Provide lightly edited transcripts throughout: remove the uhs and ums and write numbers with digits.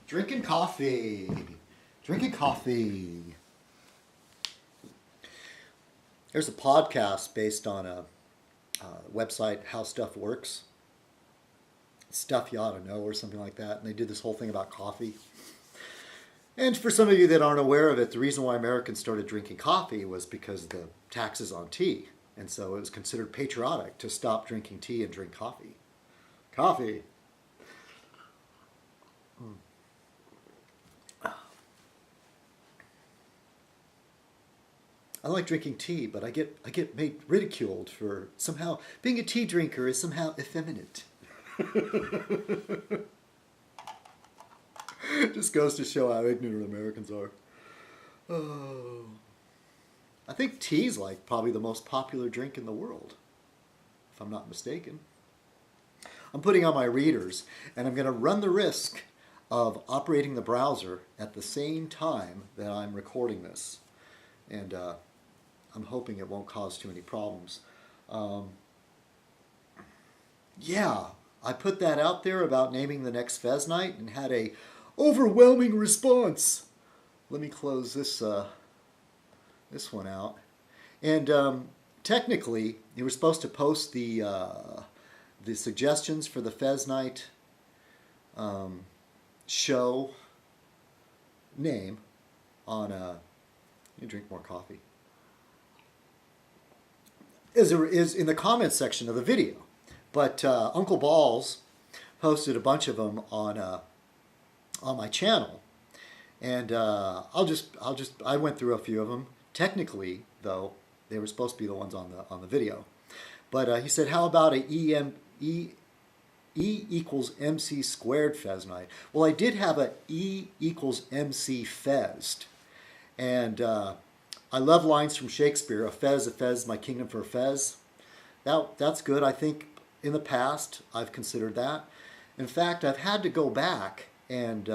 Drinking coffee. Drinking coffee. There's a podcast based on a website, How Stuff Works. Stuff You Ought to Know or something like that. And they did this whole thing about coffee. And for some of you that aren't aware of it, the reason why Americans started drinking coffee was because of the taxes on tea. And so it was considered patriotic to stop drinking tea and drink coffee. Coffee. I like drinking tea, but I get made ridiculed for somehow being a tea drinker is somehow effeminate. Just goes to show how ignorant Americans are. Oh. I think tea's like probably the most popular drink in the world, if I'm not mistaken. I'm putting on my readers, and I'm going to run the risk of operating the browser at the same time that I'm recording this. And I'm hoping it won't cause too many problems. Yeah, I put that out there about naming the next Fez Night and had a overwhelming response. Let me close this this one out. And technically, you were supposed to post the suggestions for the Fez Night show name on you drink more coffee. Is in the comments section of the video. But Uncle Balls posted a bunch of them on my channel, and I went through a few of them. Technically, though, they were supposed to be the ones on the video. But he said, "How about a E equals MC squared Fez Night?" Well, I did have a E equals MC Fez'd, and I love lines from Shakespeare. A fez, my kingdom for a fez. That's good. I think in the past I've considered that. In fact, I've had to go back and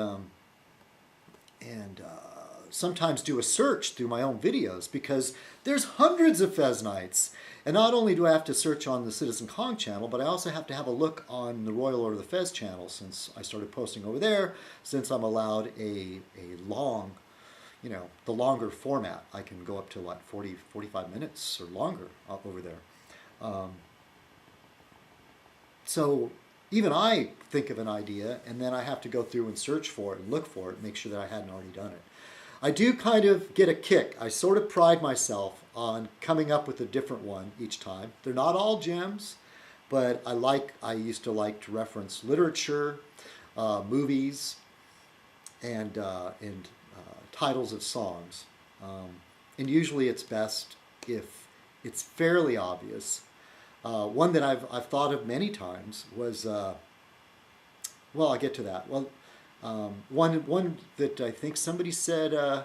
sometimes do a search through my own videos because there's hundreds of Fez Nights. And not only do I have to search on the Citizen Kong channel, but I also have to have a look on the Royal Order of the Fez channel since I started posting over there, since I'm allowed a long, the longer format. I can go up to like 40, 45 minutes or longer up over there. So even I think of an idea, and then I have to go through and search for it and look for it, make sure that I hadn't already done it. I do kind of get a kick. I sort of pride myself on coming up with a different one each time. They're not all gems, but I used to like to reference literature, movies, and titles of songs. And usually it's best if it's fairly obvious. One that I've thought of many times was, well, I'll get to that. Well, one that I think somebody said,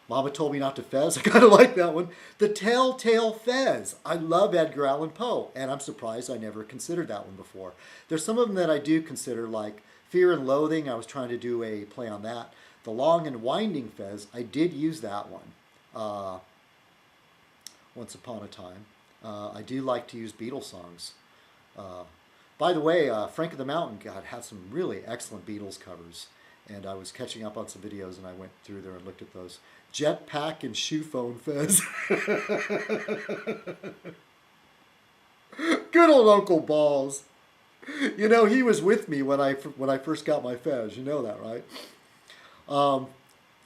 Mama Told Me Not to Fez. I kind of like that one. The Telltale Fez. I love Edgar Allan Poe, and I'm surprised I never considered that one before. There's some of them that I do consider, like Fear and Loathing. I was trying to do a play on that. The Long and Winding Fez. I did use that one once upon a time. I do like to use Beatles songs. By the way, Frank of the Mountain had some really excellent Beatles covers. And I was catching up on some videos and I went through there and looked at those. Jetpack and Shoe Phone Fez. Good old Uncle Balls. He was with me when I first got my Fez. You know that, right?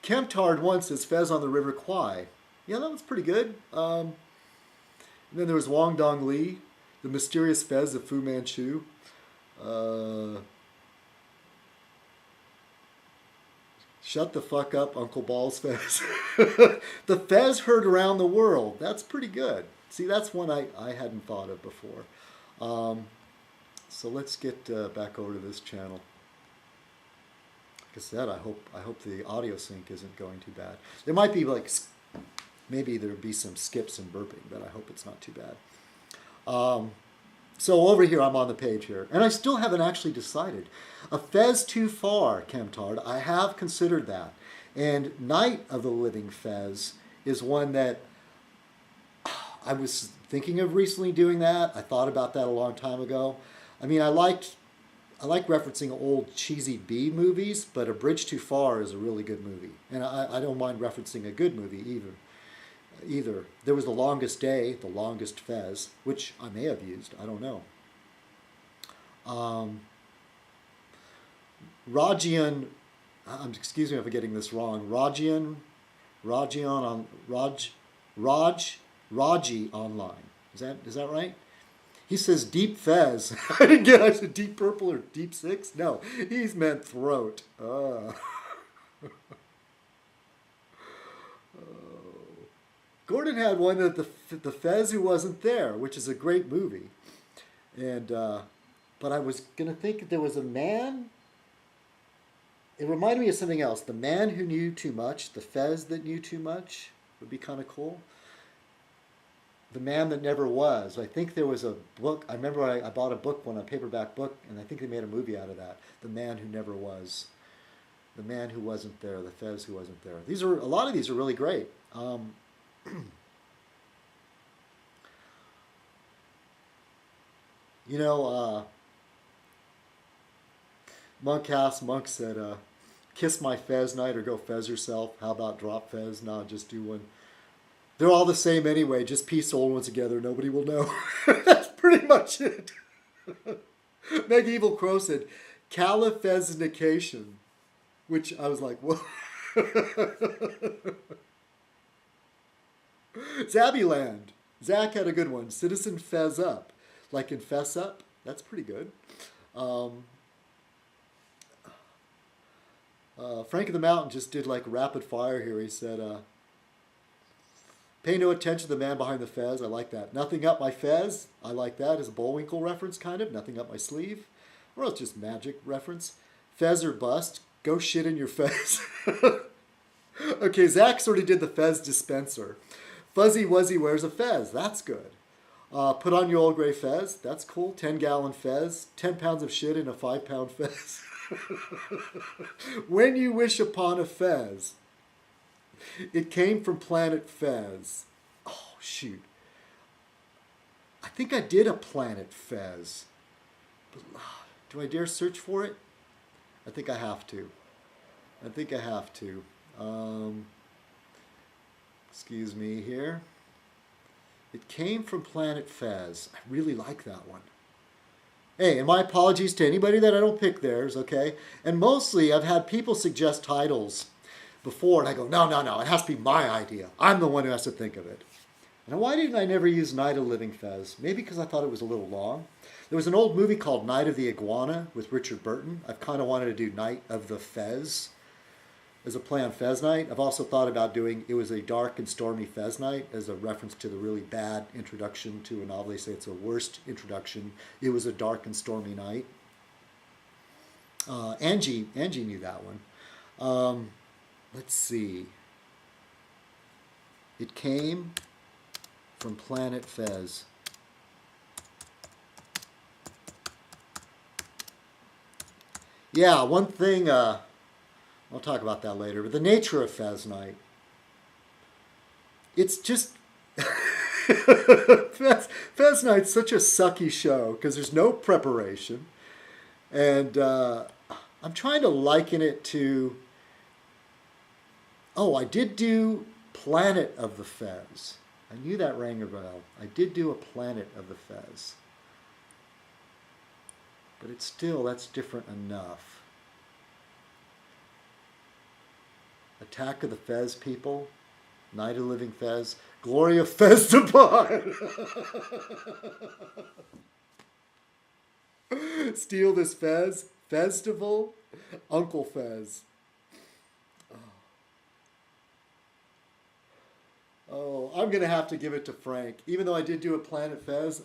Kemptard once says Fez on the River Kwai. Yeah, that was pretty good. And then there was Wong Dong Lee, The Mysterious Fez of Fu Manchu. Shut the fuck up, Uncle Balls Fez. The Fez Heard Around the World. That's pretty good. See, that's one I hadn't thought of before. So let's get back over to this channel. Like I said, I hope the audio sync isn't going too bad. There might be like, maybe there'll be some skips and burping, but I hope it's not too bad. So over here, I'm on the page here, and I still haven't actually decided. A Fez too far, Kemptard. I have considered that. And Night of the Living Fez is one that I was thinking of recently doing that. I thought about that a long time ago. I mean, I liked I like referencing old cheesy B movies, but A Bridge Too Far is a really good movie. And I don't mind referencing a good movie either. There was The Longest Day, The Longest Fez, which I may have used. I don't know. Rajian, excuse me if I'm getting this wrong. Rajian on Raji online. Is that right? He says Deep Fez. I didn't get. I said Deep Purple or Deep Six. No, he's meant throat. Gordon had one that the Fez Who Wasn't There, which is a great movie, and but I was gonna think there was a man. It reminded me of something else. The Man Who Knew Too Much, the Fez That Knew Too Much would be kind of cool. The Man That Never Was. I think there was a book. I remember I bought a book one, a paperback book, and I think they made a movie out of that. The Man Who Never Was. The Man Who Wasn't There. The Fez Who Wasn't There. A lot of these are really great. You know, Monk said, kiss my Fez Night or go Fez yourself. How about drop Fez? Nah, just do one. They're all the same anyway. Just piece old ones together. Nobody will know. That's pretty much it. Meg Evil Crow said, Califeznication, which I was like, whoa. Zabuland. Zach had a good one. Citizen Fez Up. Like in Fess Up. That's pretty good. Frank of the Mountain just did like rapid fire here. He said, pay no attention to the man behind the fez. I like that. Nothing up my fez. I like that as a Bullwinkle reference, kind of. Nothing up my sleeve. Or else just magic reference. Fez or bust. Go shit in your fez. Okay, Zach sort of did the fez dispenser. Fuzzy Wuzzy wears a fez. That's good. Put on your old gray fez. That's cool. 10-gallon fez. 10 pounds of shit in a 5-pound fez. When you wish upon a fez, it came from planet Fez. Oh, shoot. I think I did a planet Fez. But, do I dare search for it? I think I have to. Excuse me here. It came from planet Fez. I really like that one. Hey, and my apologies to anybody that I don't pick theirs, okay? And mostly I've had people suggest titles before, and I go, no, it has to be my idea. I'm the one who has to think of it. And why didn't I never use Night of the Living Fez? Maybe because I thought it was a little long. There was an old movie called Night of the Iguana with Richard Burton. I've kind of wanted to do Night of the Fez as a play on Fez Night. I've also thought about doing It Was a Dark and Stormy Fez Night as a reference to the really bad introduction to a novel. They say it's a worst introduction. It Was a Dark and Stormy Night. Angie knew that one. Let's see. It came from planet Fez. Yeah, one thing... I'll talk about that later. But the nature of Fez Night. It's just... Fez Night's such a sucky show because there's no preparation. And I'm trying to liken it to... Oh, I did do Planet of the Fez. I knew that rang a bell. I did do a Planet of the Fez. But it's still, that's different enough. Attack of the Fez People, Night of the Living Fez, Gloria Fez-Devon. Steal This Fez, Festival, Uncle Fez. Oh, I'm going to have to give it to Frank. Even though I did do a Planet Fez,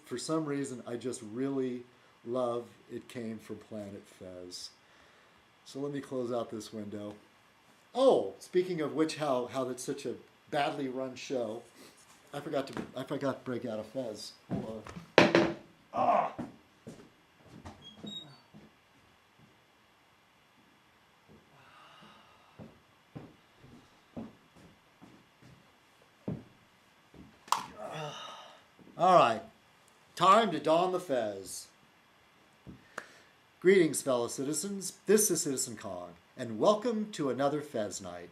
for some reason, I just really love It Came from Planet Fez. So let me close out this window. Oh, speaking of which, how that's such a badly run show. I forgot to break out a Fez. Hold on. Ah! All right, time to don the Fez. Greetings, fellow citizens. This is Citizen Kong, and welcome to another Fez Night.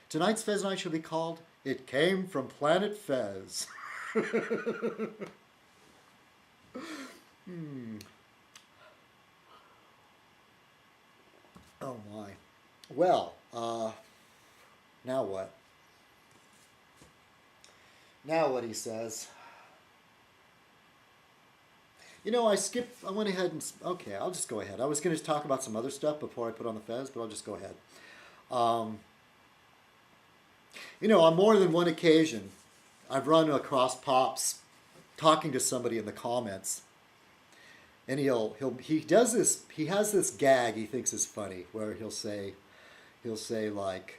Tonight's Fez Night shall be called It Came from Planet Fez. Oh my. Well, now what? Now what he says. You know, I went ahead and, okay, I'll just go ahead. I was going to talk about some other stuff before I put on the Fez, but I'll just go ahead. You know, on more than one occasion, I've run across Pops talking to somebody in the comments, and he has this gag he thinks is funny, where he'll say something,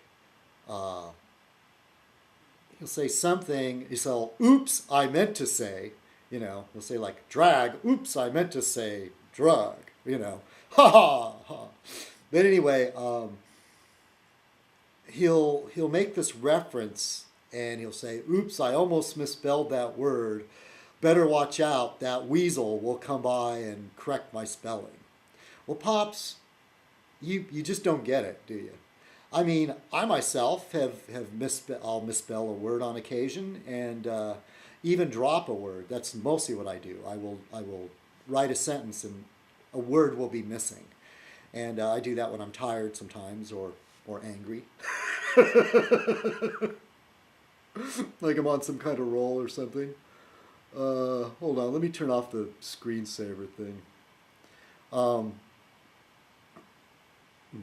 he'll say, oops, I meant to say, you know, he'll say like drag, oops, I meant to say drug, you know, ha ha ha. But anyway, he'll make this reference and he'll say, oops, I almost misspelled that word. Better watch out, that weasel will come by and correct my spelling. Well, Pops, you just don't get it, do you? I mean, I myself I'll misspell a word on occasion and even drop a word. That's mostly what I do. I will write a sentence and a word will be missing. And I do that when I'm tired sometimes or angry. Like I'm on some kind of roll or something. Hold on, let me turn off the screensaver thing.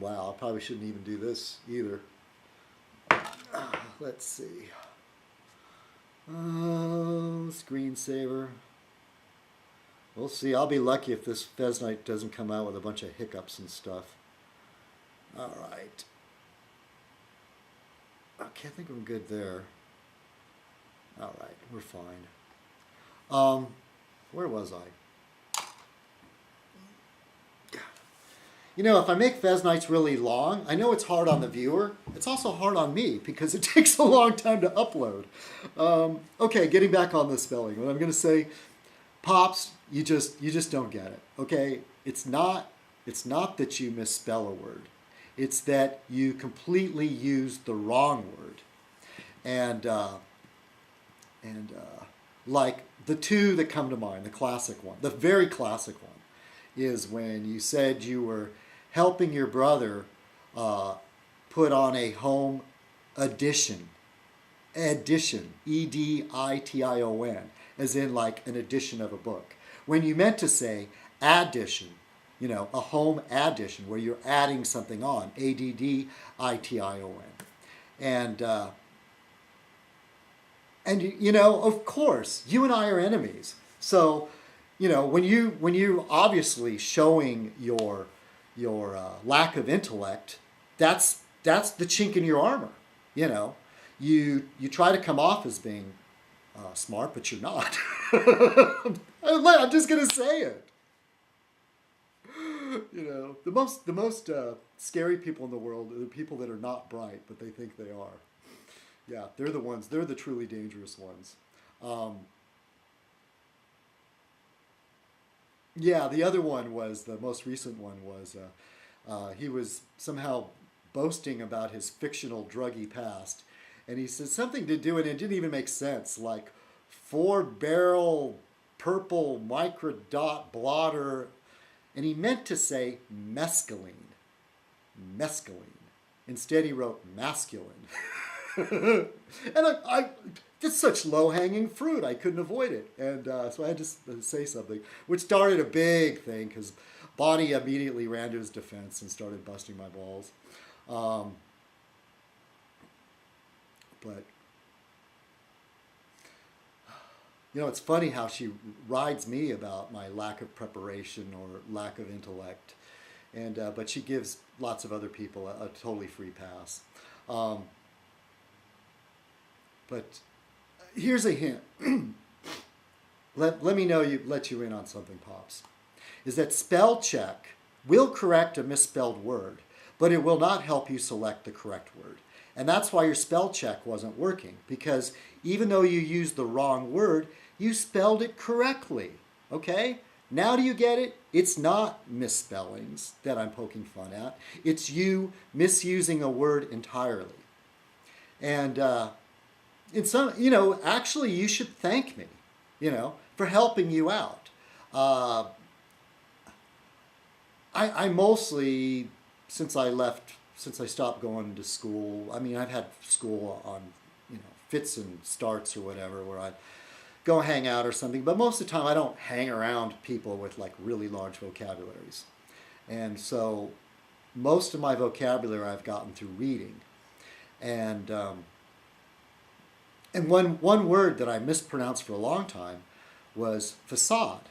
Wow, I probably shouldn't even do this either. Let's see. Screensaver. We'll see. I'll be lucky if this Fez Night doesn't come out with a bunch of hiccups and stuff. All right. Okay, I think we're good there. All right, we're fine. Where was I? You know, if I make Fez Nights really long, I know it's hard on the viewer. It's also hard on me because it takes a long time to upload. Okay, getting back on the spelling. What I'm going to say, Pops, you just don't get it. Okay, it's not that you misspell a word. It's that you completely use the wrong word. And like the two that come to mind, the classic one, the very classic one, is when you said you were helping your brother put on a home edition, E-D-I-T-I-O-N, as in like an edition of a book. When you meant to say addition, you know, a home addition where you're adding something on, A-D-D-I-T-I-O-N. And you know, of course, you and I are enemies. So, you know, when you obviously showing your lack of intellect, that's the chink in your armor. You know, you try to come off as being smart, but you're not. I'm just gonna say it. You know, the most scary people in the world are the people that are not bright, but they think they are. Yeah, they're the truly dangerous ones. Yeah, the other one was, the most recent one was, he was somehow boasting about his fictional druggy past. And he said something to do, and it didn't even make sense, like 4-barrel purple microdot blotter. And he meant to say mescaline. Mescaline. Instead he wrote masculine. And it's such low-hanging fruit, I couldn't avoid it. And so I had to say something, which started a big thing, because Bonnie immediately ran to his defense and started busting my balls. But, you know, it's funny how she rides me about my lack of preparation or lack of intellect. And but she gives lots of other people a totally free pass. But here's a hint. let me let you in on something, Pops. Is that spell check will correct a misspelled word, but it will not help you select the correct word. And that's why your spell check wasn't working, because even though you used the wrong word, you spelled it correctly. Okay? Now do you get it? It's not misspellings that I'm poking fun at. It's you misusing a word entirely. And in some, actually you should thank me, for helping you out. I mostly, since I stopped going to school, I mean, I've had school on, fits and starts or whatever, where I go hang out or something, but most of the time I don't hang around people with like really large vocabularies. And so most of my vocabulary I've gotten through reading. And one word that I mispronounced for a long time was facade.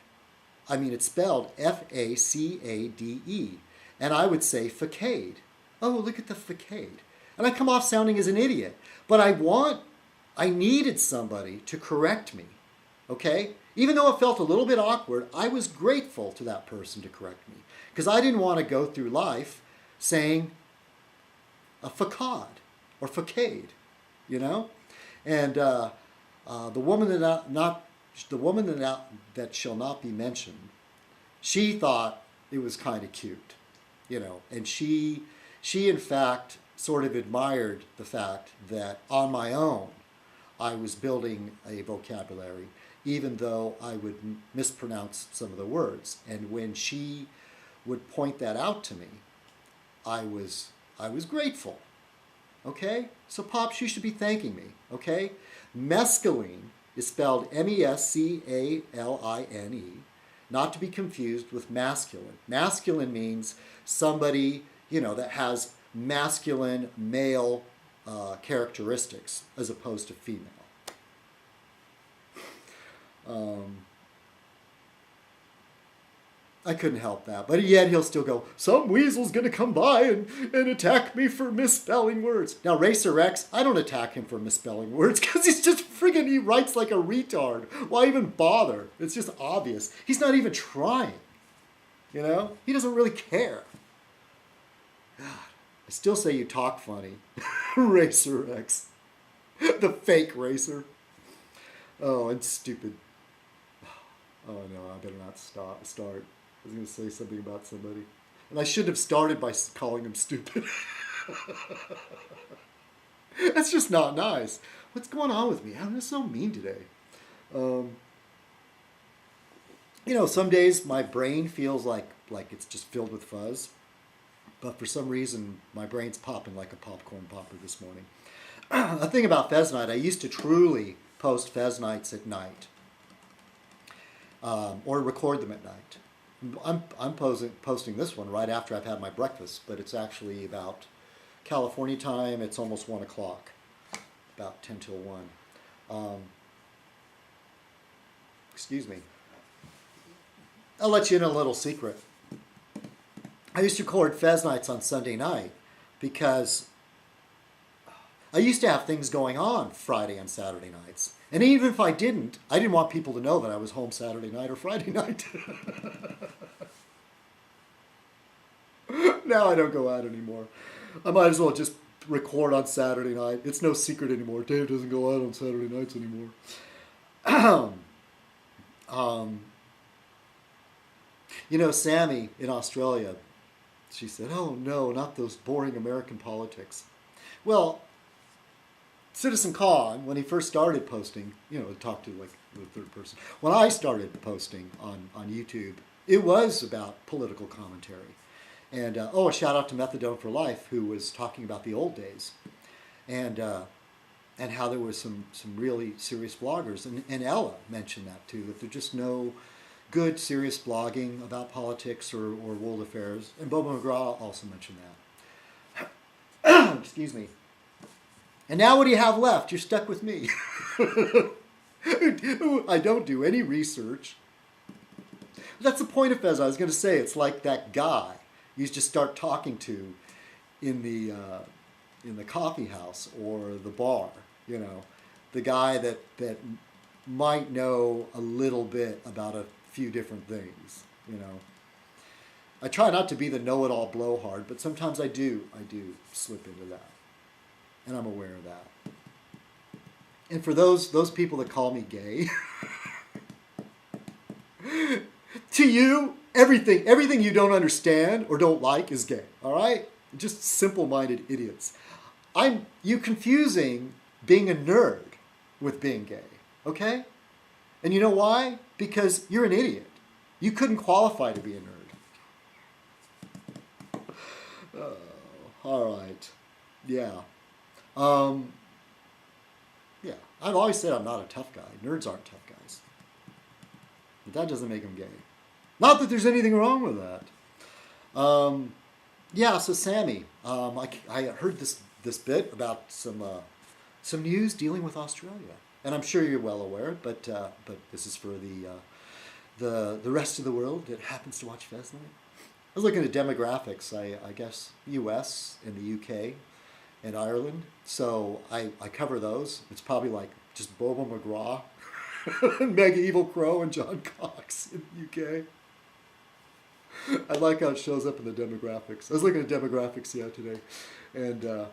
I mean, it's spelled F-A-C-A-D-E. And I would say facade. Oh, look at the facade. And I come off sounding as an idiot. But I needed somebody to correct me. Okay? Even though it felt a little bit awkward, I was grateful to that person to correct me. Because I didn't want to go through life saying a facade or facade, And the woman that shall not be mentioned, she thought it was kind of cute, And she in fact sort of admired the fact that on my own I was building a vocabulary, even though I would mispronounce some of the words. And when she would point that out to me, I was grateful. Okay? So Pops, you should be thanking me. Okay? Mescaline is spelled M-E-S-C-A-L-I-N-E, not to be confused with masculine. Masculine means somebody, that has masculine male characteristics as opposed to female. I couldn't help that. But yet he'll still go, some weasel's going to come by and attack me for misspelling words. Now, Racer X, I don't attack him for misspelling words because he's just friggin', he writes like a retard. Why even bother? It's just obvious. He's not even trying. He doesn't really care. God, I still say you talk funny. Racer X. The fake racer. Oh, and stupid. Oh no, I better not start. I was going to say something about somebody. And I shouldn't have started by calling him stupid. That's just not nice. What's going on with me? I'm just so mean today. Some days my brain feels like it's just filled with fuzz. But for some reason, my brain's popping like a popcorn popper this morning. A thing about Fez Night, I used to truly post Fez Nights at night. Or record them at night. I'm posting this one right after I've had my breakfast, but it's actually about California time. It's almost 1 o'clock, about 10 till 1. Excuse me. I'll let you in a little secret. I used to record Fez Nights on Sunday night because I used to have things going on Friday and Saturday nights. And even if I didn't want people to know that I was home Saturday night or Friday night. Now I don't go out anymore. I might as well just record on Saturday night. It's no secret anymore. Dave doesn't go out on Saturday nights anymore. Sammy in Australia, she said, oh no, not those boring American politics. Well, Citizen Khan, when he first started posting, talk to like the third person. When I started posting on YouTube, it was about political commentary. And, a shout out to Methadone for Life, who was talking about the old days. And how there was some really serious bloggers. And Ella mentioned that too, that there's just no good serious blogging about politics or world affairs. And Bobo McGraw also mentioned that. Excuse me. And now what do you have left? You're stuck with me. I don't do any research. That's the point of Fez. I was going to say, it's like that guy you just start talking to in the coffee house or the bar. The guy that might know a little bit about a few different things. I try not to be the know-it-all blowhard, but sometimes I do slip into that. And I'm aware of that. And for those people that call me gay, To you, everything you don't understand or don't like is gay. All right? Just simple-minded idiots. You confusing being a nerd with being gay. Okay? And you know why? Because you're an idiot. You couldn't qualify to be a nerd. All right. Yeah. Yeah. I've always said I'm not a tough guy. Nerds aren't tough guys. But that doesn't make them gay. Not that there's anything wrong with that. Yeah, so Sammy, I heard this bit about some news dealing with Australia. And I'm sure you're well aware, but this is for the rest of the world that happens to watch Fez Night. I was looking at demographics. I guess U.S. and the U.K. and Ireland. So I cover those. It's probably like just Bobo McGraw, Mega Evil Crow, and John Cox in the U.K. I like how it shows up in the demographics. I was looking at demographics today, and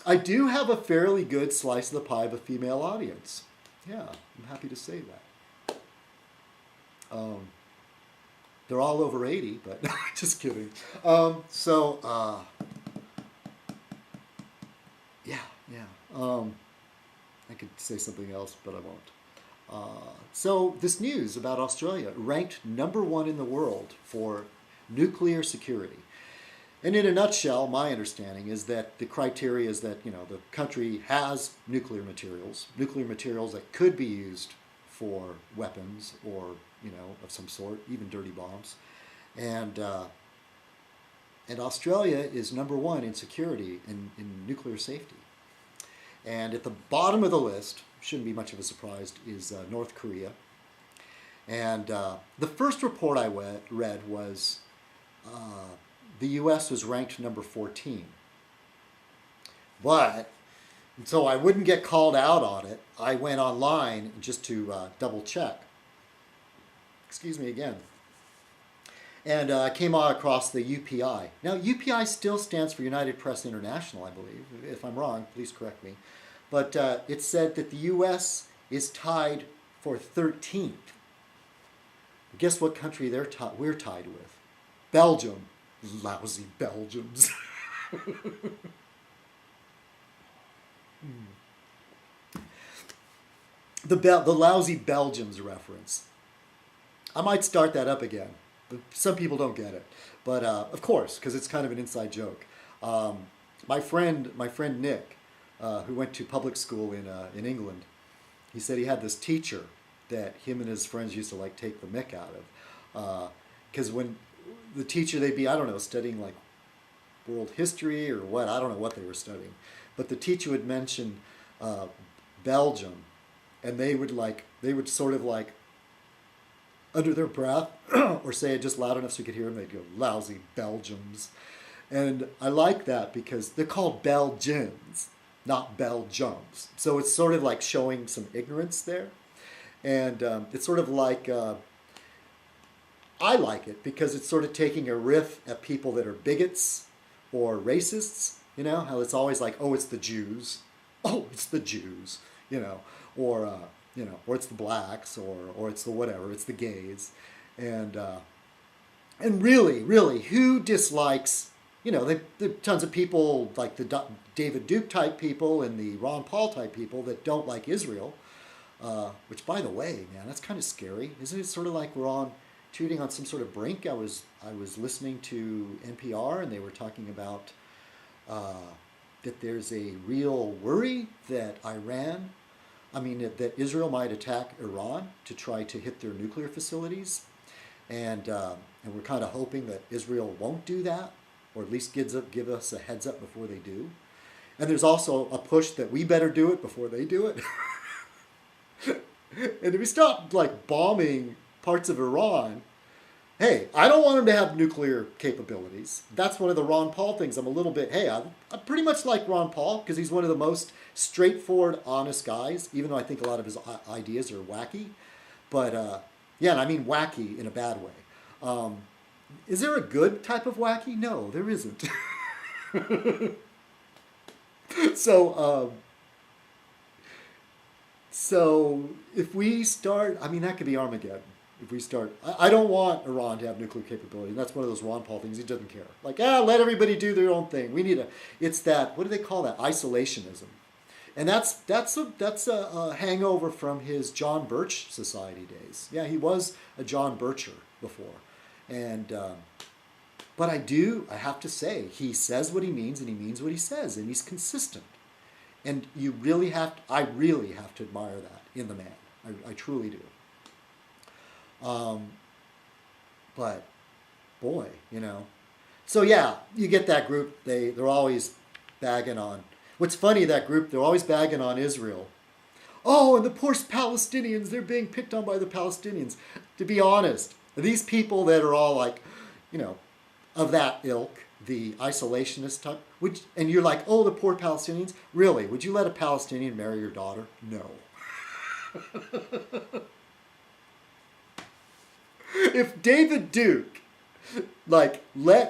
I do have a fairly good slice of the pie of a female audience. Yeah, I'm happy to say that. They're all over 80, but just kidding. Yeah. I could say something else, but I won't. So this news about Australia, ranked #1 in the world for nuclear security. And in a nutshell, my understanding is that the criteria is that, the country has nuclear materials that could be used for weapons or, of some sort, even dirty bombs. And Australia is #1 in security, in nuclear safety. And at the bottom of the list, shouldn't be much of a surprise, is North Korea. And the first report I read was the U.S. was ranked #14. But, so I wouldn't get called out on it, I went online just to double check. Excuse me again. And I came across the UPI. Now, UPI still stands for United Press International, I believe. If I'm wrong, please correct me. But it said that the U.S. is tied for 13th. Guess what country we're tied with? Belgium. Lousy Belgians. The lousy Belgians reference. I might start that up again. Some people don't get it. But of course, because it's kind of an inside joke. My friend Nick, who went to public school in England, he said he had this teacher that him and his friends used to take the mick out of. Because when the teacher, they'd be, I don't know, studying like world history or what, I don't know what they were studying. But the teacher would mention Belgium, and they would sort of under their breath, or say it just loud enough so you could hear them, they'd go, lousy Belgians. And I like that because they're called Belgians, not Belgiums. So it's sort of like showing some ignorance there. And it's sort of like, I like it because it's sort of taking a riff at people that are bigots or racists, how it's always like, oh, it's the Jews. Oh, it's the Jews, or it's the blacks, or it's the whatever, it's the gays. And really, who dislikes, there are tons of people like the David Duke type people and the Ron Paul type people that don't like Israel, which, by the way, man, that's kind of scary. Isn't it sort of like we're treating on some sort of brink? I was listening to NPR, and they were talking about that there's a real worry that that Israel might attack Iran to try to hit their nuclear facilities. And we're kind of hoping that Israel won't do that, or at least give us a heads up before they do. And there's also a push that we better do it before they do it. And if we stop bombing parts of Iran, hey, I don't want them to have nuclear capabilities. That's one of the Ron Paul things. I'm a little bit, I pretty much like Ron Paul because he's one of the most straightforward, honest guys, even though I think a lot of his ideas are wacky. But, and I mean wacky in a bad way. Is there a good type of wacky? No, there isn't. So if we start, that could be Armageddon. if we start, I don't want Iran to have nuclear capability. And that's one of those Ron Paul things. He doesn't care. Like, let everybody do their own thing. We need it's that, what do they call that? Isolationism. And that's a hangover from his John Birch Society days. Yeah, he was a John Bircher before. And, but I have to say, he says what he means and he means what he says, and he's consistent. And I really have to admire that in the man. I truly do. But boy, So yeah, you get that group, they're always bagging on. What's funny, that group, they're always bagging on Israel. Oh, and the poor Palestinians, they're being picked on by the Palestinians. To be honest, these people that are all like, of that ilk, the isolationist type, and you're like, oh, the poor Palestinians? Really? Would you let a Palestinian marry your daughter? No. If David Duke, let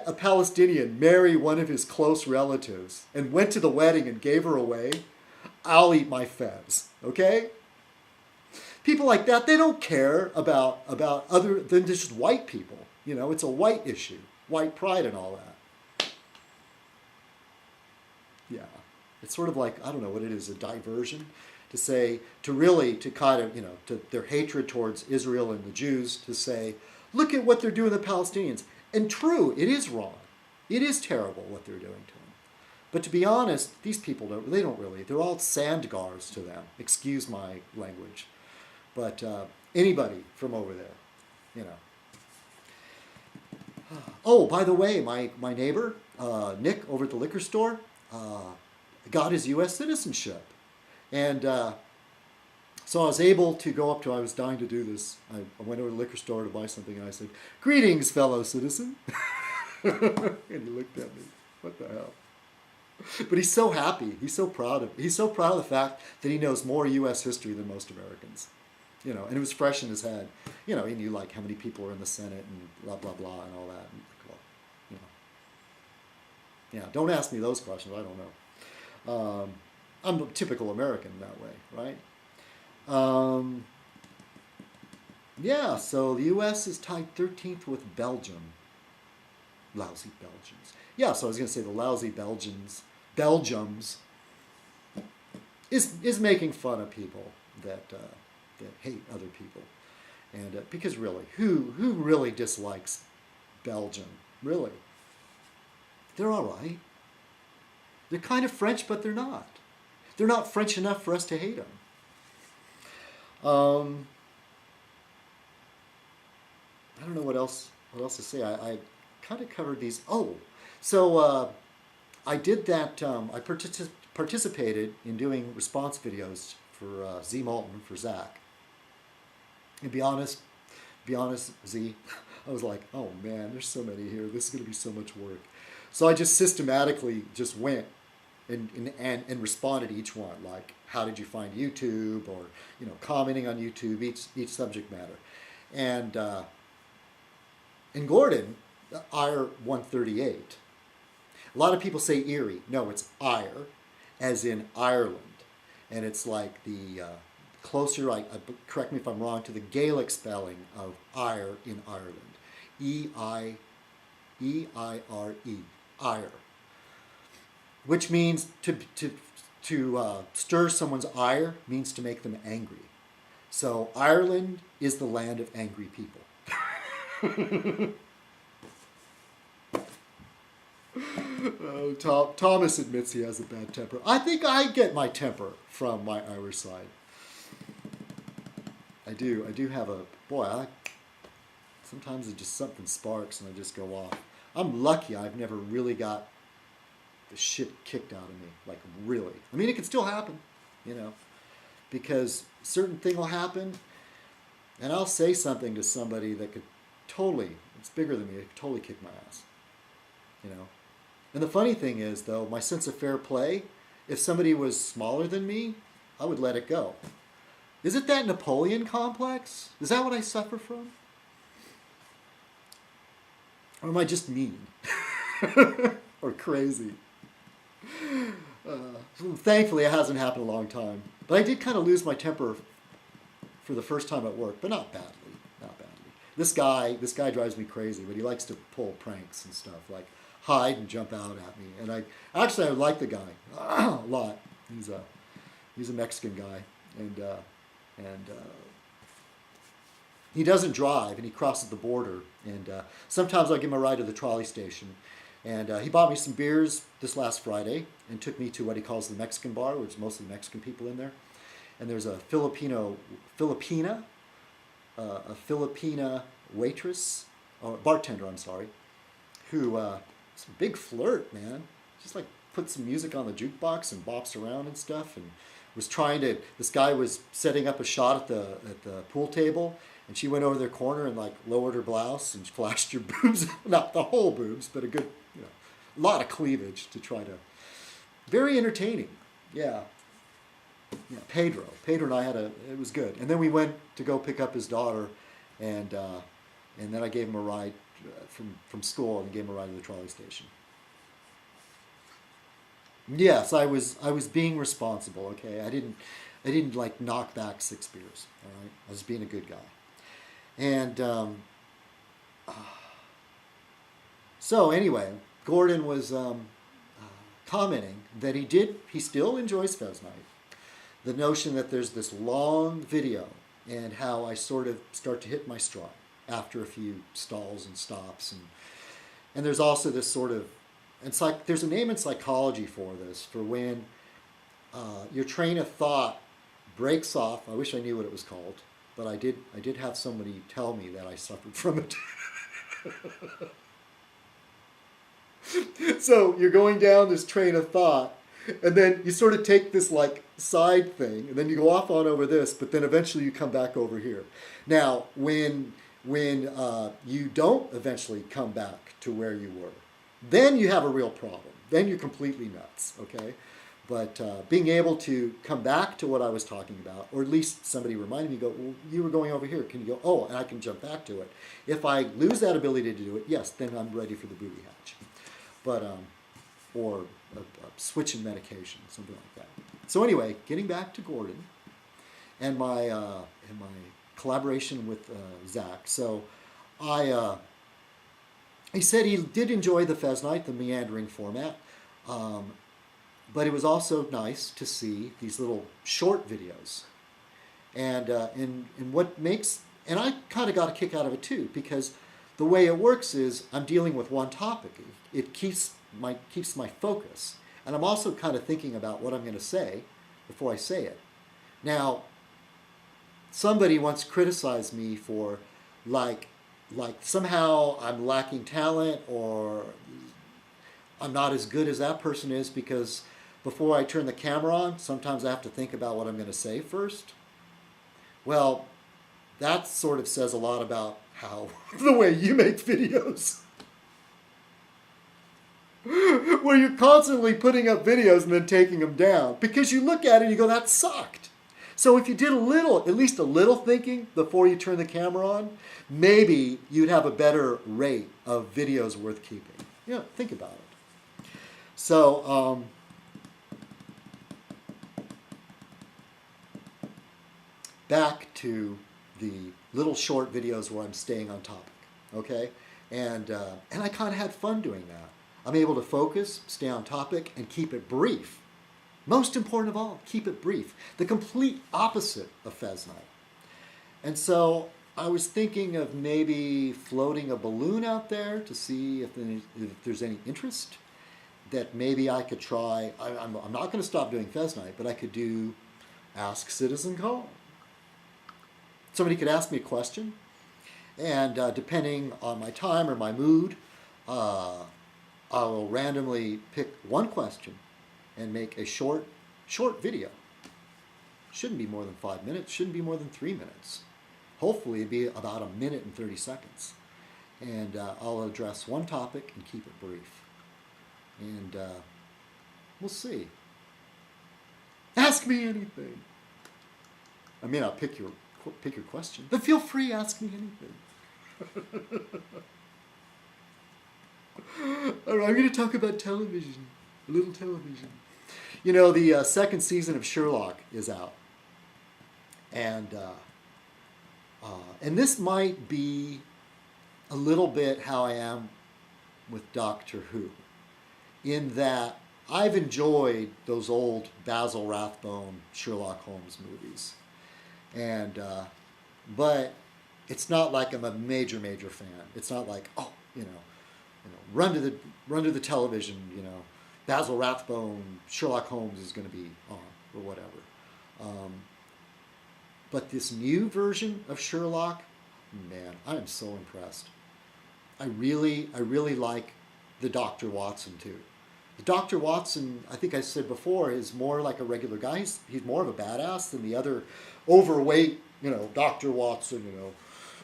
a Palestinian marry one of his close relatives and went to the wedding and gave her away, I'll eat my Fez, okay? People like that, they don't care about other than just white people. It's a white issue, white pride and all that. Yeah, it's sort of like, I don't know what it is, a diversion to say, to kind of, to their hatred towards Israel and the Jews, to say, look at what they're doing to the Palestinians. And true, it is wrong. It is terrible what they're doing to them. But to be honest, these people they're all sandgars to them. Excuse my language. But anybody from over there, Oh, by the way, my neighbor, Nick, over at the liquor store, got his U.S. citizenship. And so I was able to go up to, I was dying to do this. I went over to the liquor store to buy something, and I said, "Greetings, fellow citizen." And he looked at me, what the hell? But he's so happy. He's so proud of the fact that he knows more U.S. history than most Americans. And it was fresh in his head. He knew like how many people are in the Senate and blah, blah, blah, and all that. And, well, yeah, don't ask me those questions. I don't know. I'm a typical American that way, right? Yeah, so the U.S. is tied 13th with Belgium. Lousy Belgians. Yeah, so I was going to say the lousy Belgiums is making fun of people that hate other people. And because really, who really dislikes Belgium? Really? They're all right. They're kind of French, but they're not. They're not French enough for us to hate them. I don't know what else to say. I kind of covered these. Oh, so I did that. I participated in doing response videos for Z Malton, for Zach. And be honest, Z, I was like, oh man, there's so many here. This is going to be so much work. So I just systematically just went and responded to each one, like how did you find YouTube, or commenting on YouTube, each subject matter, and Gordon, IRE 138. A lot of people say Erie. No, it's IRE, as in Ireland, and it's like the closer, correct me if I'm wrong, to the Gaelic spelling of IRE in Ireland, E-I-R-E, IRE. Which means to stir someone's ire means to make them angry. So Ireland is the land of angry people. Thomas admits he has a bad temper. I think I get my temper from my Irish side. I do have sometimes it just something sparks and I just go off. I'm lucky I've never really got the shit kicked out of me, like really. I mean, it could still happen, because certain thing will happen, and I'll say something to somebody that could totally, it's bigger than me, it could totally kick my ass, And the funny thing is, though, my sense of fair play, if somebody was smaller than me, I would let it go. Is it that Napoleon complex? Is that what I suffer from? Or am I just mean? Or crazy? Thankfully, it hasn't happened in a long time. But I did kind of lose my temper for the first time at work, but not badly. Not badly. This guy drives me crazy, but he likes to pull pranks and stuff, like hide and jump out at me. And I like the guy a lot. He's a Mexican guy, and he doesn't drive, and he crosses the border. And sometimes I give him a ride to the trolley station. And he bought me some beers this last Friday and took me to what he calls the Mexican bar, which is mostly Mexican people in there. And there's a Filipina waitress, or bartender, I'm sorry, who is a big flirt, man. Just like puts some music on the jukebox and bops around and stuff, and was trying to. This guy was setting up a shot at the pool table, and she went over their corner and like lowered her blouse and flashed her boobs, not the whole boobs, but a good, a lot of cleavage to try to. Very entertaining, yeah. Yeah, Pedro and I it was good. And then we went to go pick up his daughter, and then I gave him a ride from school and gave him a ride to the trolley station. Yes, I was being responsible. Okay, I didn't like knock back 6 beers. All right, I was being a good guy. And so anyway, Gordon was commenting that he still enjoys Fez Night. The notion that there's this long video and how I sort of start to hit my stride after a few stalls and stops. And there's also this sort of, it's like there's a name in psychology for this, for when your train of thought breaks off. I wish I knew what it was called, but I did have somebody tell me that I suffered from it. So you're going down this train of thought, and then you sort of take this like side thing, and then you go off on over this, but then eventually you come back over here. Now, when you don't eventually come back to where you were, then you have a real problem. Then you're completely nuts, okay? But being able to come back to what I was talking about, or at least somebody reminded me, go, well, you were going over here. Can you go, oh, and I can jump back to it. If I lose that ability to do it, yes, then I'm ready for the booby hatch. But, or a switch in medication, something like that. So anyway, getting back to Gordon and my collaboration with Zach. So he said he did enjoy the Fez Night, the meandering format, but it was also nice to see these little short videos. And what makes, and I kind of got a kick out of it too, because the way it works is I'm dealing with one topic. It keeps my focus. And I'm also kind of thinking about what I'm going to say before I say it. Now, somebody once criticized me for like somehow I'm lacking talent, or I'm not as good as that person is, because before I turn the camera on, sometimes I have to think about what I'm going to say first. Well, that sort of says a lot about how the way you make videos. Where you're constantly putting up videos and then taking them down, because you look at it and you go, that sucked. So if you did at least a little thinking before you turn the camera on, maybe you'd have a better rate of videos worth keeping. Think about it. So, back to the little short videos where I'm staying on topic, okay? And I kind of had fun doing that. I'm able to focus, stay on topic, and keep it brief. Most important of all, keep it brief. The complete opposite of Fez Night. And so I was thinking of maybe floating a balloon out there to see if there's any interest, that maybe I could try. I'm not going to stop doing Fez Night, but I could do Ask Citizen Call. Somebody could ask me a question, and depending on my time or my mood, I will randomly pick one question and make a short video. Shouldn't be more than 5 minutes, shouldn't be more than 3 minutes. Hopefully it'd be about 1 minute and 30 seconds. And I'll address one topic and keep it brief. And we'll see. Ask me anything. I mean, I'll pick your question, but feel free, ask me anything. All right, I'm going to talk about television, a little television. The second season of Sherlock is out, and this might be a little bit how I am with Doctor Who, in that I've enjoyed those old Basil Rathbone Sherlock Holmes movies, and but it's not like I'm a major fan. It's not like, oh, run to the television, Basil Rathbone Sherlock Holmes is going to be on or whatever. But this new version of Sherlock, man, I am so impressed. I really like the Dr. Watson too. The Dr. Watson, I think I said before, is more like a regular guy. He's more of a badass than the other overweight, Dr. Watson,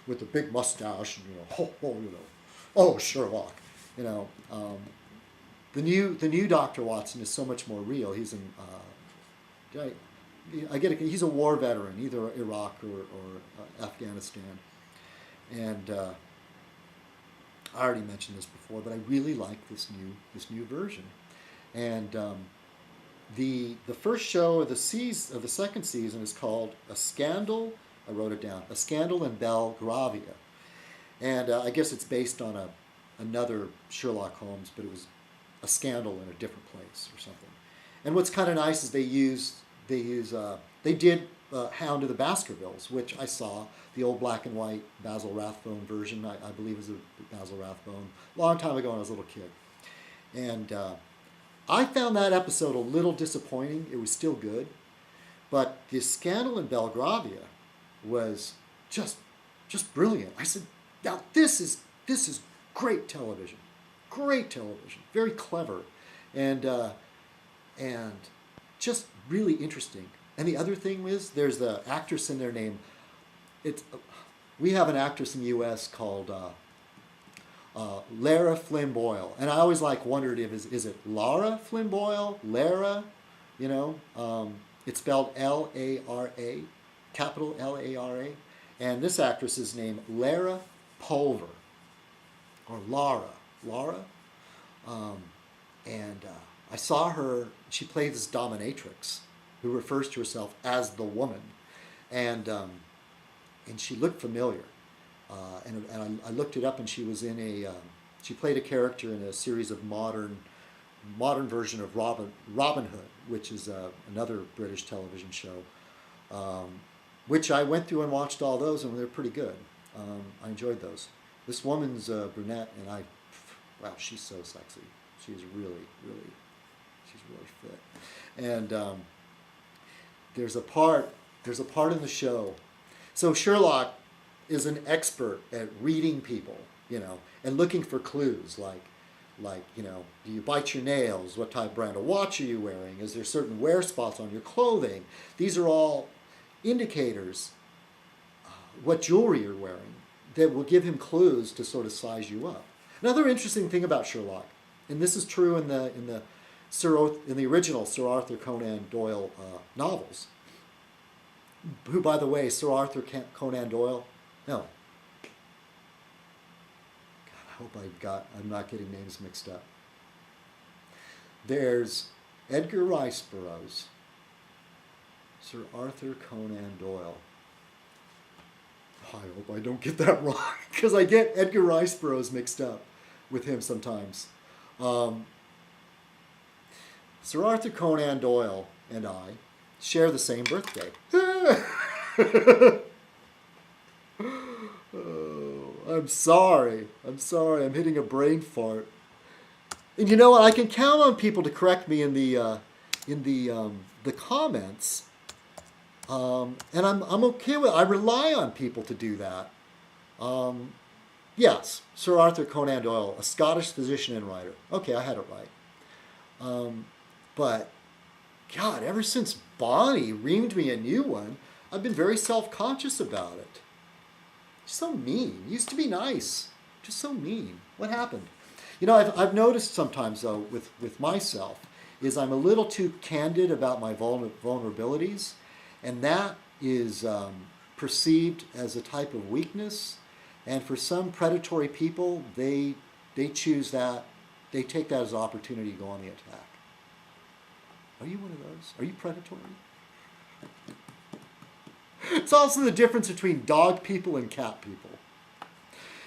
with a big mustache, and, oh, Sherlock, the new Dr. Watson is so much more real. He's he's a war veteran, either Iraq or Afghanistan, and I already mentioned this before, but I really like this new version, and the first show of the second season is called A Scandal. I wrote it down. A Scandal in Belgravia, and I guess it's based on another Sherlock Holmes, but it was a scandal in a different place or something. And what's kind of nice is they did Hound of the Baskervilles, which I saw, the old black and white Basil Rathbone version. I believe it was a Basil Rathbone, a long time ago when I was a little kid. And I found that episode a little disappointing. It was still good, but the Scandal in Belgravia was just brilliant. I said, now this is great television, very clever, and just really interesting. And the other thing is, there's the actress in there named, we have an actress in the U.S. called Lara Flynn Boyle, and I always wondered is it Lara Flynn Boyle, Lara, it's spelled Lara, capital Lara, and this actress is named Lara Pulver, or Lara, and I saw her. She played this dominatrix who refers to herself as the woman, and she looked familiar, and I looked it up, and she was in she played a character in a series of modern version of Robin Hood, which is another British television show, which I went through and watched all those, and they're pretty good. I enjoyed those. This woman's brunette, and wow, she's so sexy. She's really fit. And there's a part in the show. So Sherlock is an expert at reading people, and looking for clues like, do you bite your nails? What type brand of watch are you wearing? Is there certain wear spots on your clothing? These are all indicators, what jewelry you're wearing, that will give him clues to sort of size you up. Another interesting thing about Sherlock, and this is true in the original Sir Arthur Conan Doyle novels, who, by the way, Sir Arthur Conan Doyle, no. God, I hope I'm not getting names mixed up. There's Edgar Rice Burroughs, Sir Arthur Conan Doyle. I hope I don't get that wrong, because I get Edgar Rice Burroughs mixed up with him sometimes. Sir Arthur Conan Doyle and I share the same birthday. Oh, I'm sorry. I'm hitting a brain fart. And you know what? I can count on people to correct me in the comments. And I'm okay with it. I rely on people to do that. Yes, Sir Arthur Conan Doyle, a Scottish physician and writer. Okay, I had it right. But, God, ever since Bonnie reamed me a new one, I've been very self-conscious about it. So mean. Used to be nice. Just so mean. What happened? I've noticed sometimes, though, with myself, is I'm a little too candid about my vulnerabilities, and that is perceived as a type of weakness. And for some predatory people, they choose that, they take that as an opportunity to go on the attack. Are you one of those? Are you predatory? It's also the difference between dog people and cat people.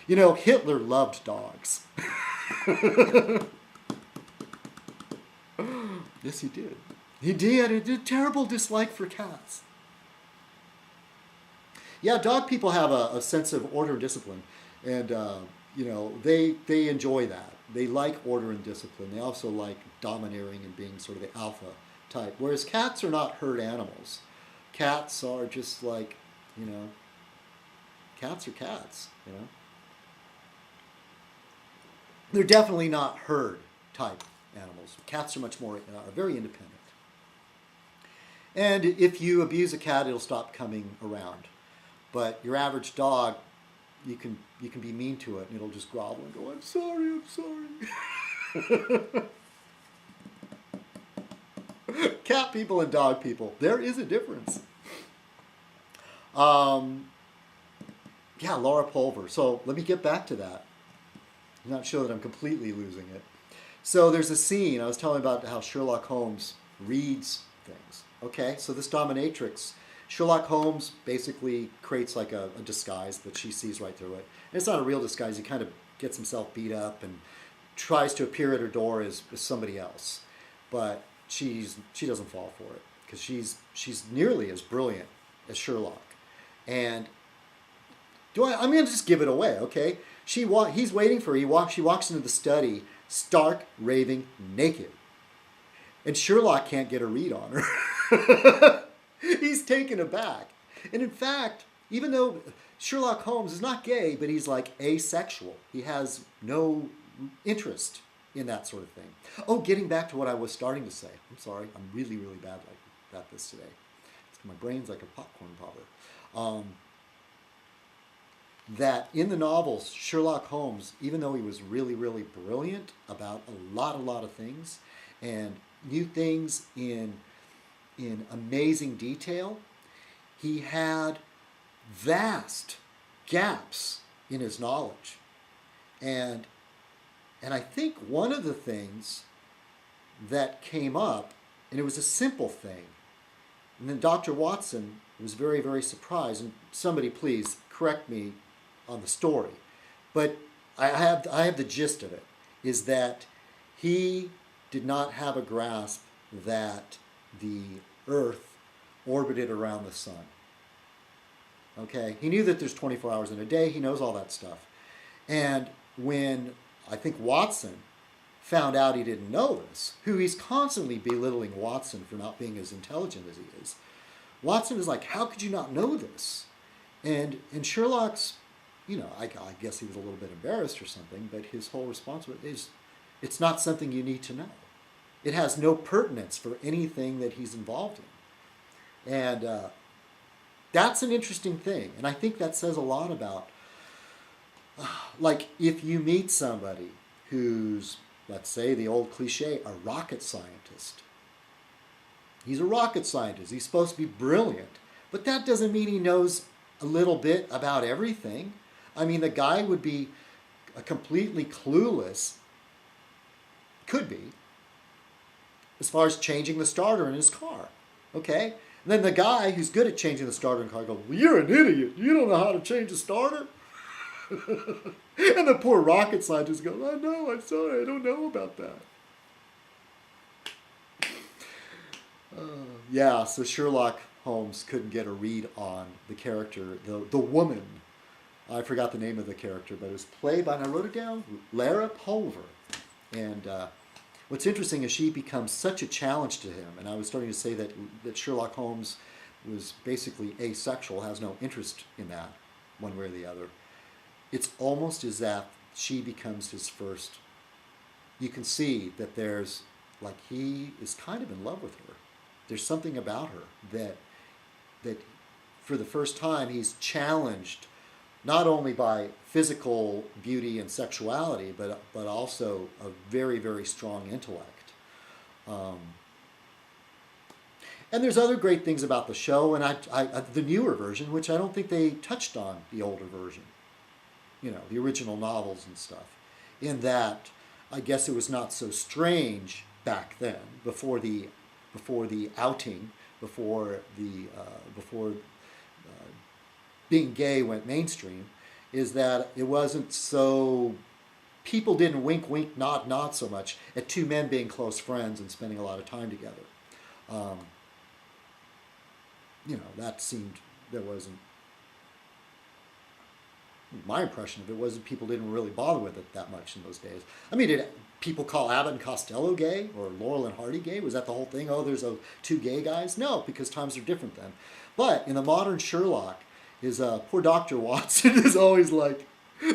You know, Hitler loved dogs. Yes, he did. He did. He had a terrible dislike for cats. Yeah, dog people have a sense of order and discipline, and you know, they enjoy that. They like order and discipline. They also like domineering and being sort of the alpha type. Whereas cats are not herd animals. Cats are just like, you know, cats are cats. You know, they're definitely not herd type animals. Cats are much more are very independent. And if you abuse a cat, it'll stop coming around. But your average dog, you can be mean to it and it'll just grovel and go, I'm sorry, I'm sorry. Cat people and dog people, there is a difference. Yeah, Laura Pulver. So let me get back to that. I'm not sure that I'm completely losing it. So there's a scene, I was telling about how Sherlock Holmes reads things. Okay, so this dominatrix, Sherlock Holmes basically creates like a disguise that she sees right through it. And it's not a real disguise. He kind of gets himself beat up and tries to appear at her door as somebody else. But she doesn't fall for it because she's nearly as brilliant as Sherlock. And I'm going to just give it away, okay? He's waiting for her. She walks into the study, stark, raving, naked. And Sherlock can't get a read on her. He's taken aback. And in fact, even though Sherlock Holmes is not gay, but he's like asexual. He has no interest in that sort of thing. Oh, getting back to what I was starting to say. I'm sorry. I'm really, really bad at this today. My brain's like a popcorn popper. That in the novels, Sherlock Holmes, even though he was really, really brilliant about a lot of things and knew things in amazing detail, he had vast gaps in his knowledge. And I think one of the things that came up, and it was a simple thing, and then Dr. Watson was very, very surprised, and somebody please correct me on the story, but I have the gist of it, is that he did not have a grasp that the Earth orbited around the sun. Okay? He knew that there's 24 hours in a day. He knows all that stuff. And when I think Watson found out he didn't know this, who he's constantly belittling Watson for not being as intelligent as he is, Watson is like, how could you not know this? And Sherlock's, you know, I guess he was a little bit embarrassed or something, but his whole response is, it's not something you need to know. It has no pertinence for anything that he's involved in. And that's an interesting thing. And I think that says a lot about, like, if you meet somebody who's, let's say the old cliche, a rocket scientist. He's a rocket scientist. He's supposed to be brilliant. But that doesn't mean he knows a little bit about everything. I mean, the guy would be completely clueless, could be, as far as changing the starter in his car. Okay? And then the guy who's good at changing the starter in the car goes, well, you're an idiot. You don't know how to change a starter? And the poor rocket scientist goes, I know, I'm sorry, I don't know about that. Yeah, so Sherlock Holmes couldn't get a read on the character, the woman. I forgot the name of the character, but it was played by, and I wrote it down, Laura Pulver. And what's interesting is she becomes such a challenge to him. And I was starting to say that Sherlock Holmes was basically asexual, has no interest in that, one way or the other. It's almost as if she becomes his first. You can see that there's, like, he is kind of in love with her. There's something about her that for the first time he's challenged, not only by physical beauty and sexuality, but also a very, very strong intellect. And there's other great things about the show, and the newer version, which I don't think they touched on the older version, you know, the original novels and stuff, in that I guess it was not so strange back then, before the outing, before being gay went mainstream. is that it wasn't so, people didn't wink, wink, nod, nod so much at two men being close friends and spending a lot of time together. Um, that seemed, there wasn't, my impression of it was that people didn't really bother with it that much in those days. I mean, did people call Abbott and Costello gay or Laurel and Hardy gay? Was that the whole thing? Oh, there's two gay guys? No, because times are different then. But in the modern Sherlock, his poor Dr. Watson is always like,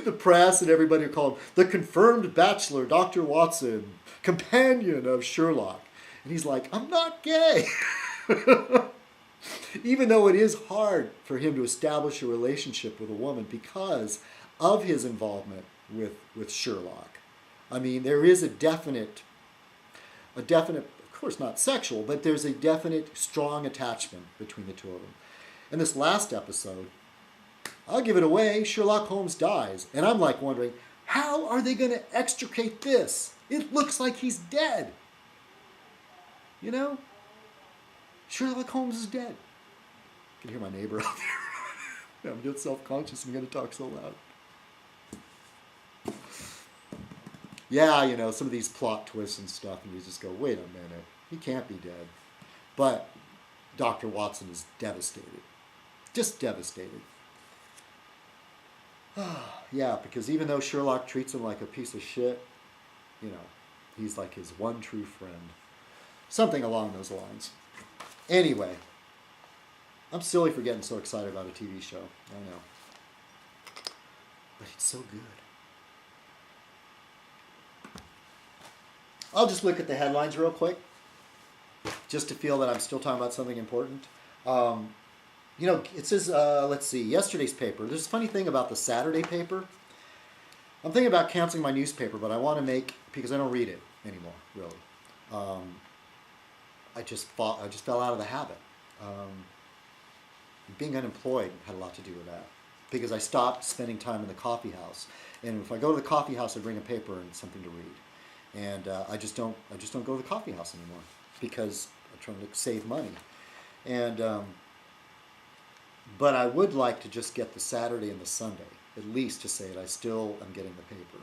the press and everybody are called the confirmed bachelor, Dr. Watson, companion of Sherlock. And he's like, I'm not gay. Even though it is hard for him to establish a relationship with a woman because of his involvement with Sherlock. I mean, there is a definite, of course not sexual, but there's a definite strong attachment between the two of them. In this last episode, I'll give it away, Sherlock Holmes dies. And I'm like wondering, how are they going to extricate this? It looks like he's dead. You know? Sherlock Holmes is dead. I can hear my neighbor out there. I'm getting self-conscious. I'm going to talk so loud. Yeah, some of these plot twists and stuff, and you just go, wait a minute. He can't be dead. But Dr. Watson is devastated. Just devastated. Yeah, because even though Sherlock treats him like a piece of shit, he's like his one true friend. Something along those lines. Anyway, I'm silly for getting so excited about a TV show. I know. But it's so good. I'll just look at the headlines real quick, just to feel that I'm still talking about something important. It says, let's see, yesterday's paper. There's a funny thing about the Saturday paper. I'm thinking about canceling my newspaper, but I want to because I don't read it anymore, really. I just fell out of the habit. Being unemployed had a lot to do with that, because I stopped spending time in the coffee house. And if I go to the coffee house, I bring a paper and something to read. And I just don't go to the coffee house anymore because I'm trying to save money. And but I would like to just get the Saturday and the Sunday, at least to say that I still am getting the paper.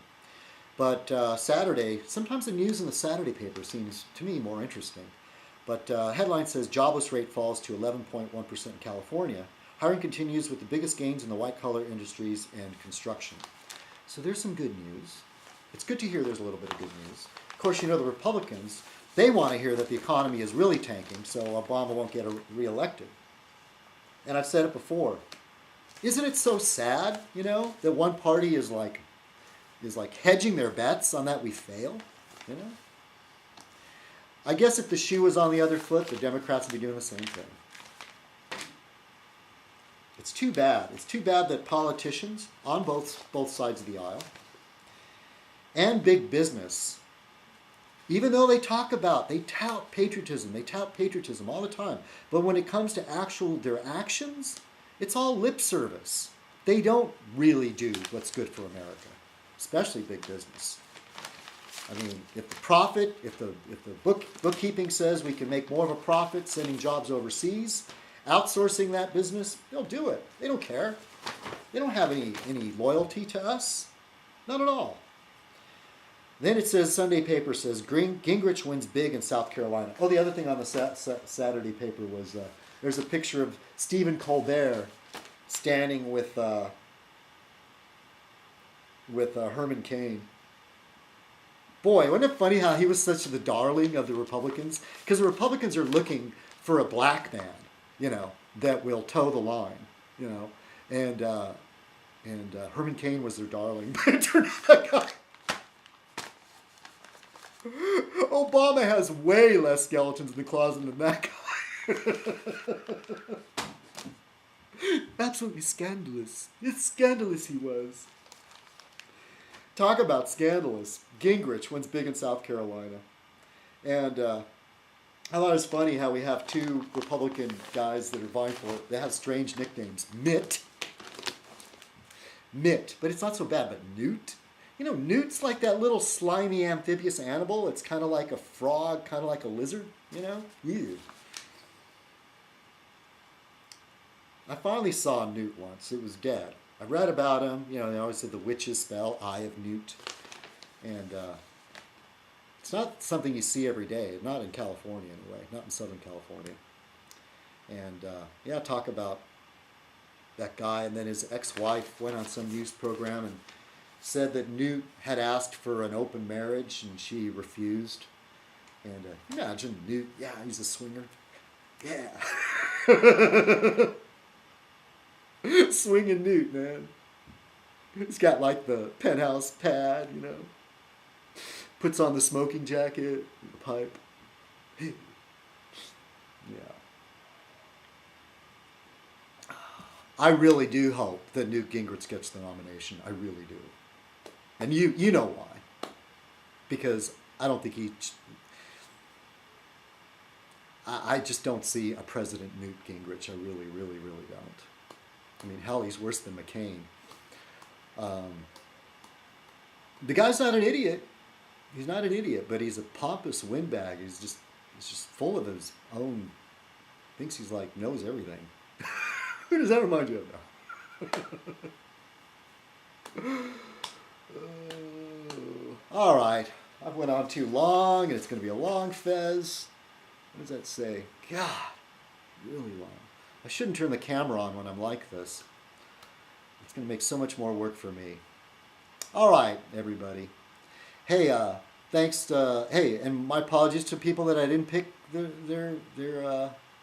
But Saturday, sometimes the news in the Saturday paper seems to me more interesting. But headline says jobless rate falls to 11.1% in California. Hiring continues with the biggest gains in the white-collar industries and construction. So there's some good news. It's good to hear there's a little bit of good news. Of course, the Republicans, they want to hear that the economy is really tanking, so Obama won't get reelected. And I've said it before. Isn't it so sad, that one party is like hedging their bets on that we fail, I guess if the shoe was on the other foot, the Democrats would be doing the same thing. It's too bad. It's too bad that politicians on both sides of the aisle and big business, even though they tout patriotism all the time, but when it comes to their actions, it's all lip service. They don't really do what's good for America, especially big business. I mean, if the bookkeeping says we can make more of a profit sending jobs overseas, outsourcing that business, they'll do it. They don't care. They don't have any loyalty to us. Not at all. Then it says, Sunday paper says, Gingrich wins big in South Carolina. Oh, the other thing on the Saturday paper was there's a picture of Stephen Colbert standing with Herman Cain. Boy, wasn't it funny how he was such the darling of the Republicans? Because the Republicans are looking for a black man, that will toe the line, and Herman Cain was their darling. But it turned out that guy, Obama has way less skeletons in the closet than that guy. Absolutely scandalous. It's scandalous he was. Talk about scandalous. Gingrich wins big in South Carolina. And I thought it was funny how we have two Republican guys that are vying for it. They have strange nicknames. Mitt. But it's not so bad. But Newt. Newt's like that little slimy amphibious animal. It's kind of like a frog, kind of like a lizard, Ew. I finally saw Newt once. It was dead. I read about him. You know, they always said the witch's spell, Eye of Newt. And it's not something you see every day. Not in California, anyway. Not in Southern California. And yeah, talk about that guy. And then his ex-wife went on some news program and said that Newt had asked for an open marriage and she refused. And imagine Newt, yeah, he's a swinger. Yeah. Swinging Newt, man. He's got like the penthouse pad, you know. Puts on the smoking jacket, the pipe. Yeah. I really do hope that Newt Gingrich gets the nomination. I really do. And you know why. Because I don't think I just don't see a President Newt Gingrich. I really, really, really don't. I mean, hell, he's worse than McCain. The guy's not an idiot. He's not an idiot, but he's a pompous windbag. He's just full of his own. Thinks he's like knows everything. Who does that remind you of now? All right, I went on too long, and it's going to be a long Fez. What does that say? God, really long. I shouldn't turn the camera on when I'm like this. It's going to make so much more work for me. All right, everybody. Hey, thanks. Hey, and my apologies to people that I didn't pick their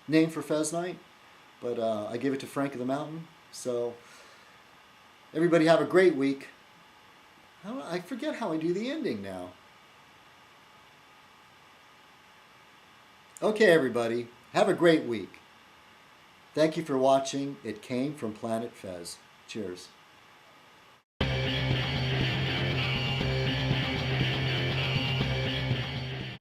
name for Fez Night, but I gave it to Frank of the Mountain. So everybody have a great week. I forget how I do the ending now. Okay, everybody, have a great week. Thank you for watching. It came from Planet Fez. Cheers.